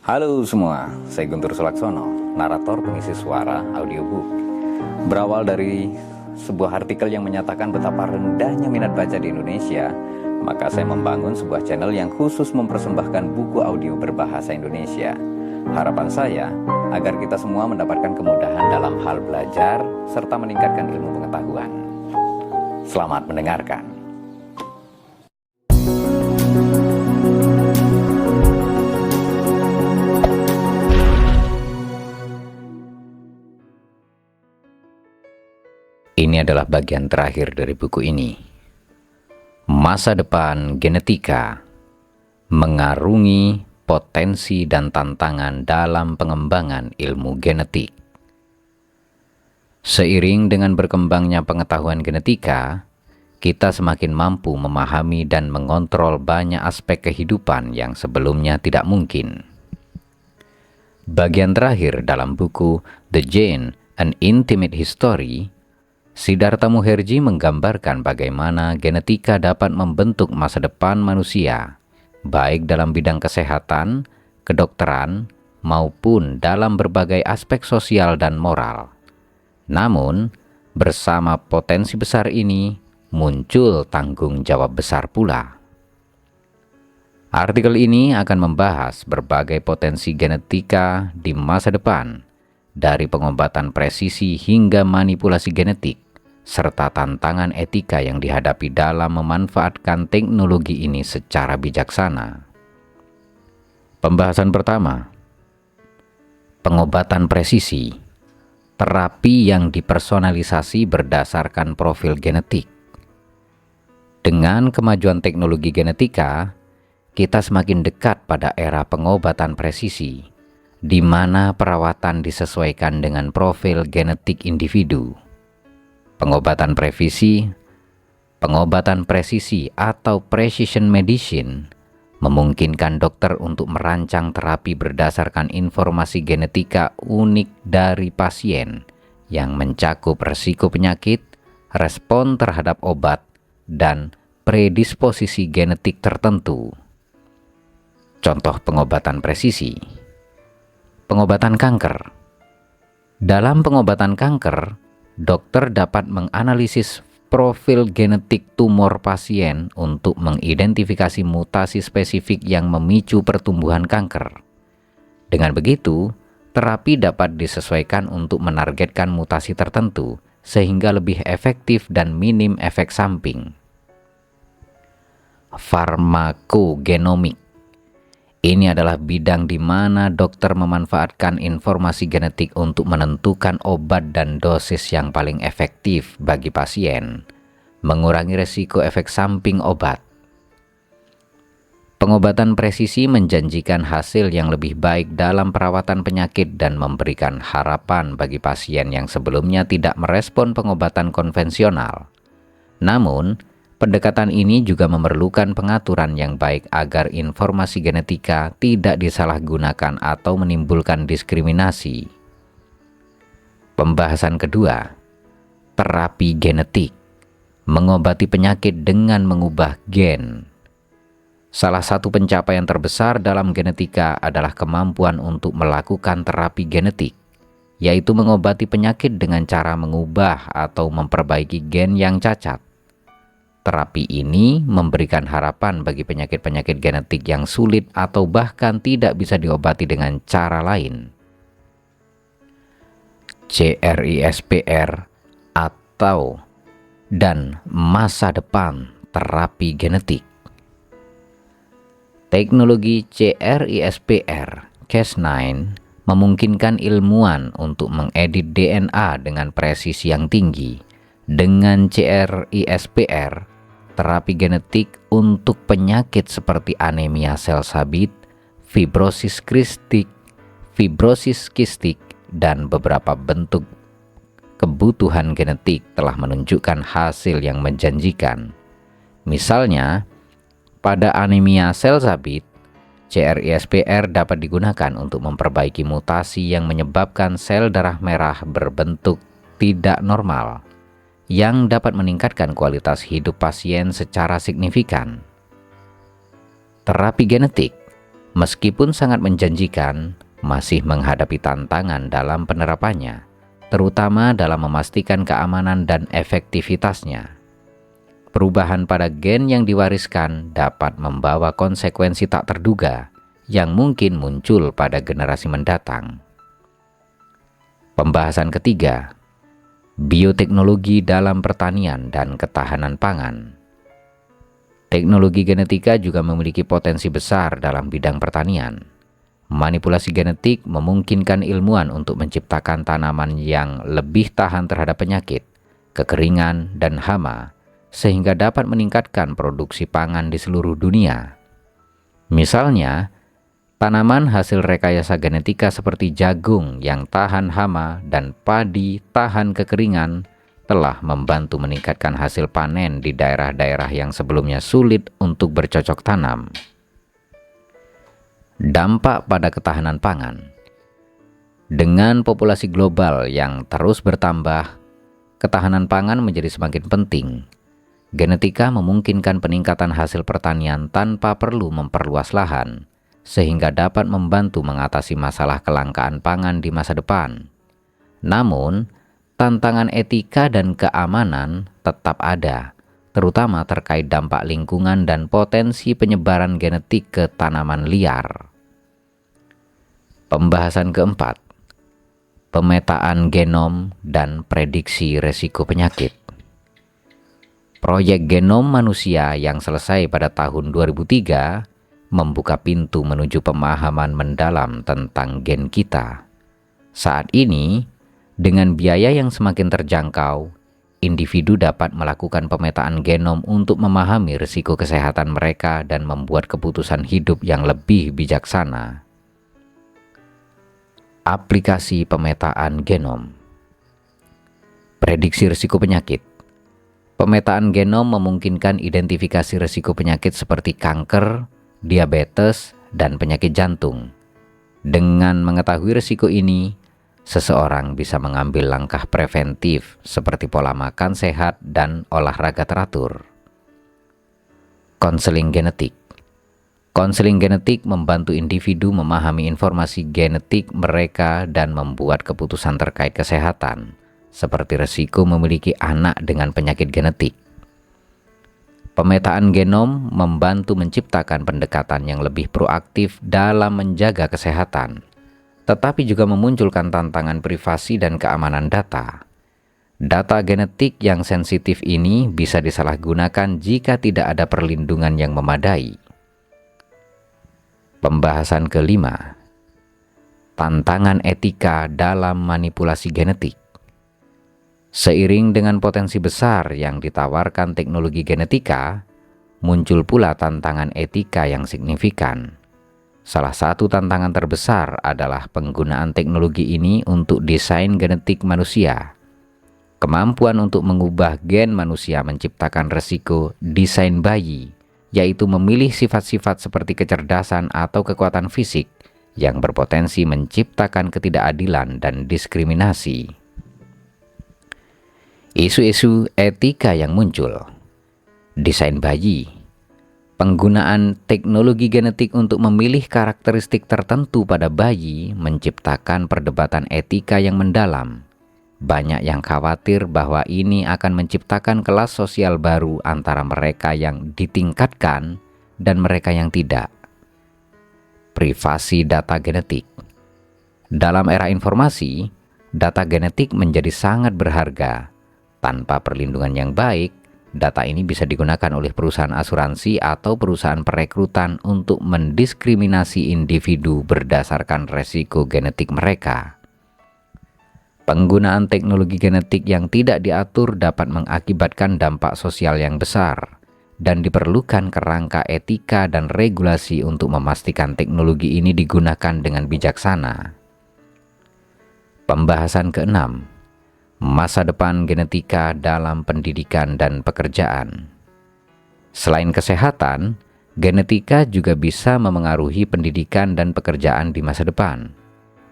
Halo semua, saya Guntur Sulaksono, narator pengisi suara audiobook. Berawal dari sebuah artikel yang menyatakan betapa rendahnya minat baca di Indonesia, maka saya membangun sebuah channel yang khusus mempersembahkan buku audio berbahasa Indonesia. Harapan saya agar kita semua mendapatkan kemudahan dalam hal belajar serta meningkatkan ilmu pengetahuan. Selamat mendengarkan. Ini adalah bagian terakhir dari buku ini. Masa depan genetika mengarungi potensi dan tantangan dalam pengembangan ilmu genetik. Seiring dengan berkembangnya pengetahuan genetika, kita semakin mampu memahami dan mengontrol banyak aspek kehidupan yang sebelumnya tidak mungkin. Bagian terakhir dalam buku The Gene: An Intimate History, Siddhartha Mukherjee menggambarkan bagaimana genetika dapat membentuk masa depan manusia, baik dalam bidang kesehatan, kedokteran, maupun dalam berbagai aspek sosial dan moral. Namun, bersama potensi besar ini, muncul tanggung jawab besar pula. Artikel ini akan membahas berbagai potensi genetika di masa depan, dari pengobatan presisi hingga manipulasi genetik, serta tantangan etika yang dihadapi dalam memanfaatkan teknologi ini secara bijaksana. Pembahasan pertama, pengobatan presisi, terapi yang dipersonalisasi berdasarkan profil genetik. Dengan kemajuan teknologi genetika, kita semakin dekat pada era pengobatan presisi, di mana perawatan disesuaikan dengan profil genetik individu. Pengobatan presisi atau precision medicine memungkinkan dokter untuk merancang terapi berdasarkan informasi genetika unik dari pasien yang mencakup risiko penyakit, respon terhadap obat, dan predisposisi genetik tertentu. Contoh pengobatan presisi: pengobatan kanker. Dalam pengobatan kanker, dokter dapat menganalisis profil genetik tumor pasien untuk mengidentifikasi mutasi spesifik yang memicu pertumbuhan kanker. Dengan begitu, terapi dapat disesuaikan untuk menargetkan mutasi tertentu sehingga lebih efektif dan minim efek samping. Farmakogenomik. Ini adalah bidang di mana dokter memanfaatkan informasi genetik untuk menentukan obat dan dosis yang paling efektif bagi pasien, mengurangi risiko efek samping obat. Pengobatan presisi menjanjikan hasil yang lebih baik dalam perawatan penyakit dan memberikan harapan bagi pasien yang sebelumnya tidak merespon pengobatan konvensional. Namun, pendekatan ini juga memerlukan pengaturan yang baik agar informasi genetika tidak disalahgunakan atau menimbulkan diskriminasi. Pembahasan kedua, terapi genetik, mengobati penyakit dengan mengubah gen. Salah satu pencapaian terbesar dalam genetika adalah kemampuan untuk melakukan terapi genetik, yaitu mengobati penyakit dengan cara mengubah atau memperbaiki gen yang cacat. Terapi ini memberikan harapan bagi penyakit-penyakit genetik yang sulit atau bahkan tidak bisa diobati dengan cara lain. CRISPR dan masa depan terapi genetik. Teknologi CRISPR Cas9 memungkinkan ilmuwan untuk mengedit DNA dengan presisi yang tinggi. Dengan CRISPR, terapi genetik untuk penyakit seperti anemia sel sabit, fibrosis kistik, dan beberapa bentuk kebutuhan genetik telah menunjukkan hasil yang menjanjikan. Misalnya, pada anemia sel sabit, CRISPR dapat digunakan untuk memperbaiki mutasi yang menyebabkan sel darah merah berbentuk tidak normal, yang dapat meningkatkan kualitas hidup pasien secara signifikan. Terapi genetik Meskipun sangat menjanjikan, masih menghadapi tantangan dalam penerapannya, terutama dalam memastikan keamanan dan efektivitasnya. Perubahan pada gen yang diwariskan dapat membawa konsekuensi tak terduga yang mungkin muncul pada generasi mendatang. Pembahasan ketiga, bioteknologi dalam pertanian dan ketahanan pangan. Teknologi genetika juga memiliki potensi besar dalam bidang pertanian. Manipulasi genetik memungkinkan ilmuwan untuk menciptakan tanaman yang lebih tahan terhadap penyakit, kekeringan, dan hama, sehingga dapat meningkatkan produksi pangan di seluruh dunia. Misalnya, tanaman hasil rekayasa genetika seperti jagung yang tahan hama dan padi tahan kekeringan telah membantu meningkatkan hasil panen di daerah-daerah yang sebelumnya sulit untuk bercocok tanam. Dampak pada ketahanan pangan. Dengan populasi global yang terus bertambah, ketahanan pangan menjadi semakin penting. Genetika memungkinkan peningkatan hasil pertanian tanpa perlu memperluas lahan, sehingga dapat membantu mengatasi masalah kelangkaan pangan di masa depan. Namun, tantangan etika dan keamanan tetap ada, terutama terkait dampak lingkungan dan potensi penyebaran genetik ke tanaman liar. Pembahasan keempat, pemetaan genom dan prediksi resiko penyakit. Proyek genom manusia yang selesai pada tahun 2003 membuka pintu menuju pemahaman mendalam tentang gen kita. Saat ini, dengan biaya yang semakin terjangkau, individu dapat melakukan pemetaan genom untuk memahami risiko kesehatan mereka dan membuat keputusan hidup yang lebih bijaksana. Aplikasi pemetaan genom. Prediksi risiko penyakit. Pemetaan genom memungkinkan identifikasi risiko penyakit seperti kanker, diabetes, dan penyakit jantung. Dengan mengetahui risiko ini, seseorang bisa mengambil langkah preventif seperti pola makan sehat dan olahraga teratur. Konseling genetik. Konseling genetik membantu individu memahami informasi genetik mereka dan membuat keputusan terkait kesehatan, seperti risiko memiliki anak dengan penyakit genetik. Pemetaan genom membantu menciptakan pendekatan yang lebih proaktif dalam menjaga kesehatan, tetapi juga memunculkan tantangan privasi dan keamanan data. Data genetik yang sensitif ini bisa disalahgunakan jika tidak ada perlindungan yang memadai. Pembahasan kelima, tantangan etika dalam manipulasi genetik. Seiring dengan potensi besar yang ditawarkan teknologi genetika, muncul pula tantangan etika yang signifikan. Salah satu tantangan terbesar adalah penggunaan teknologi ini untuk desain genetik manusia. Kemampuan untuk mengubah gen manusia menciptakan resiko desain bayi, yaitu memilih sifat-sifat seperti kecerdasan atau kekuatan fisik yang berpotensi menciptakan ketidakadilan dan diskriminasi. Isu-isu etika yang muncul. Desain bayi. Penggunaan teknologi genetik untuk memilih karakteristik tertentu pada bayi menciptakan perdebatan etika yang mendalam. Banyak yang khawatir bahwa ini akan menciptakan kelas sosial baru antara mereka yang ditingkatkan dan mereka yang tidak. Privasi data genetik. Dalam era informasi, data genetik menjadi sangat berharga. Tanpa perlindungan yang baik, data ini bisa digunakan oleh perusahaan asuransi atau perusahaan perekrutan untuk mendiskriminasi individu berdasarkan resiko genetik mereka. Penggunaan teknologi genetik yang tidak diatur dapat mengakibatkan dampak sosial yang besar, dan diperlukan kerangka etika dan regulasi untuk memastikan teknologi ini digunakan dengan bijaksana. Pembahasan keenam, masa depan genetika dalam pendidikan dan pekerjaan. Selain kesehatan, genetika juga bisa memengaruhi pendidikan dan pekerjaan di masa depan.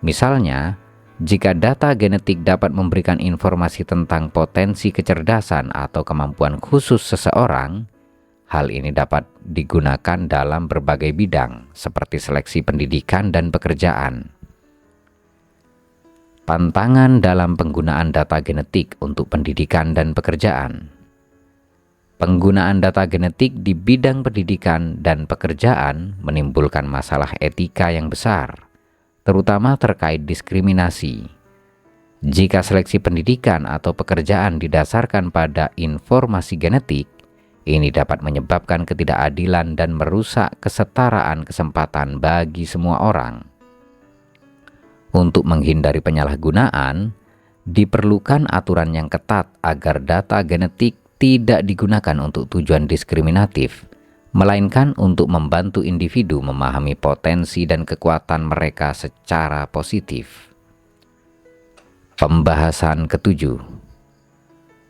Misalnya, jika data genetik dapat memberikan informasi tentang potensi kecerdasan atau kemampuan khusus seseorang, Hal ini dapat digunakan dalam berbagai bidang seperti seleksi pendidikan dan pekerjaan. Pantangan dalam penggunaan data genetik untuk pendidikan dan pekerjaan. Penggunaan data genetik di bidang pendidikan dan pekerjaan menimbulkan masalah etika yang besar, terutama terkait diskriminasi. Jika seleksi pendidikan atau pekerjaan didasarkan pada informasi genetik, ini dapat menyebabkan ketidakadilan dan merusak kesetaraan kesempatan bagi semua orang. Untuk menghindari penyalahgunaan, diperlukan aturan yang ketat agar data genetik tidak digunakan untuk tujuan diskriminatif, melainkan untuk membantu individu memahami potensi dan kekuatan mereka secara positif. Pembahasan ketujuh.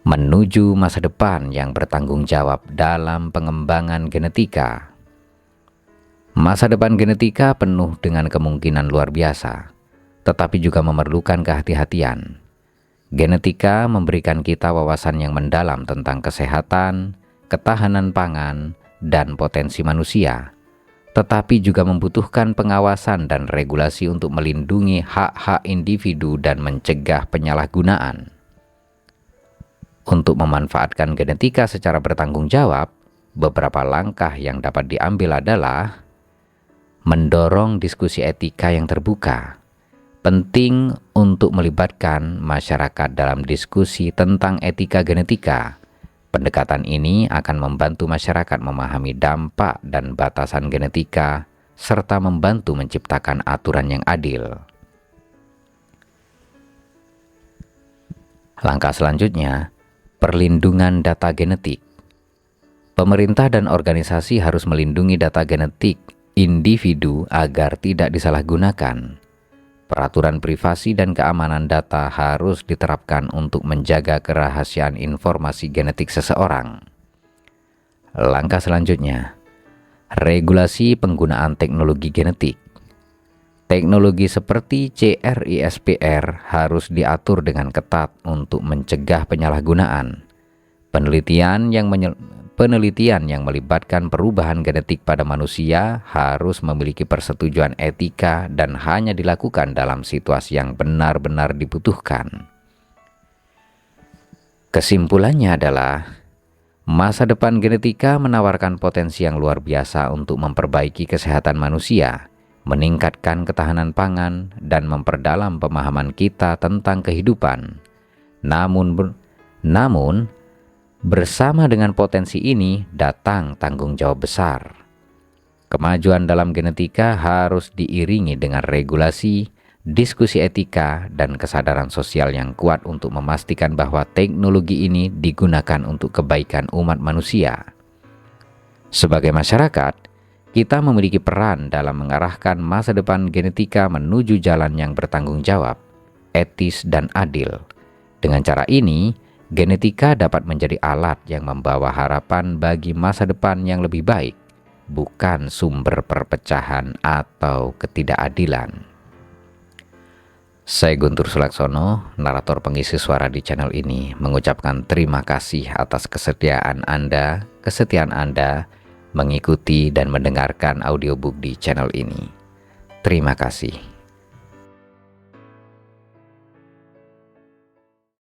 Menuju masa depan yang bertanggung jawab dalam pengembangan genetika. Masa depan genetika penuh dengan kemungkinan luar biasa, tetapi juga memerlukan kehati-hatian. Genetika memberikan kita wawasan yang mendalam tentang kesehatan, ketahanan pangan, dan potensi manusia, tetapi juga membutuhkan pengawasan dan regulasi untuk melindungi hak-hak individu dan mencegah penyalahgunaan. Untuk memanfaatkan genetika secara bertanggung jawab, beberapa langkah yang dapat diambil adalah mendorong diskusi etika yang terbuka. Penting untuk melibatkan masyarakat dalam diskusi tentang etika genetika. Pendekatan ini akan membantu masyarakat memahami dampak dan batasan genetika, serta membantu menciptakan aturan yang adil. Langkah selanjutnya, perlindungan data genetik. Pemerintah dan organisasi harus melindungi data genetik individu agar tidak disalahgunakan. Peraturan privasi dan keamanan data harus diterapkan untuk menjaga kerahasiaan informasi genetik seseorang. Langkah selanjutnya, regulasi penggunaan teknologi genetik. Teknologi seperti CRISPR harus diatur dengan ketat untuk mencegah penyalahgunaan. Penelitian yang melibatkan perubahan genetik pada manusia harus memiliki persetujuan etika dan hanya dilakukan dalam situasi yang benar-benar dibutuhkan. Kesimpulannya adalah, masa depan genetika menawarkan potensi yang luar biasa untuk memperbaiki kesehatan manusia, meningkatkan ketahanan pangan, dan memperdalam pemahaman kita tentang kehidupan. Namun, bersama dengan potensi ini datang tanggung jawab besar. Kemajuan dalam genetika harus diiringi dengan regulasi, diskusi etika, dan kesadaran sosial yang kuat untuk memastikan bahwa teknologi ini digunakan untuk kebaikan umat manusia. Sebagai masyarakat, kita memiliki peran dalam mengarahkan masa depan genetika menuju jalan yang bertanggung jawab, etis, dan adil. Dengan cara ini, genetika dapat menjadi alat yang membawa harapan bagi masa depan yang lebih baik, bukan sumber perpecahan atau ketidakadilan. Saya Guntur Sulaksono, narator pengisi suara di channel ini, mengucapkan terima kasih atas kesetiaan Anda mengikuti dan mendengarkan audiobook di channel ini. Terima kasih.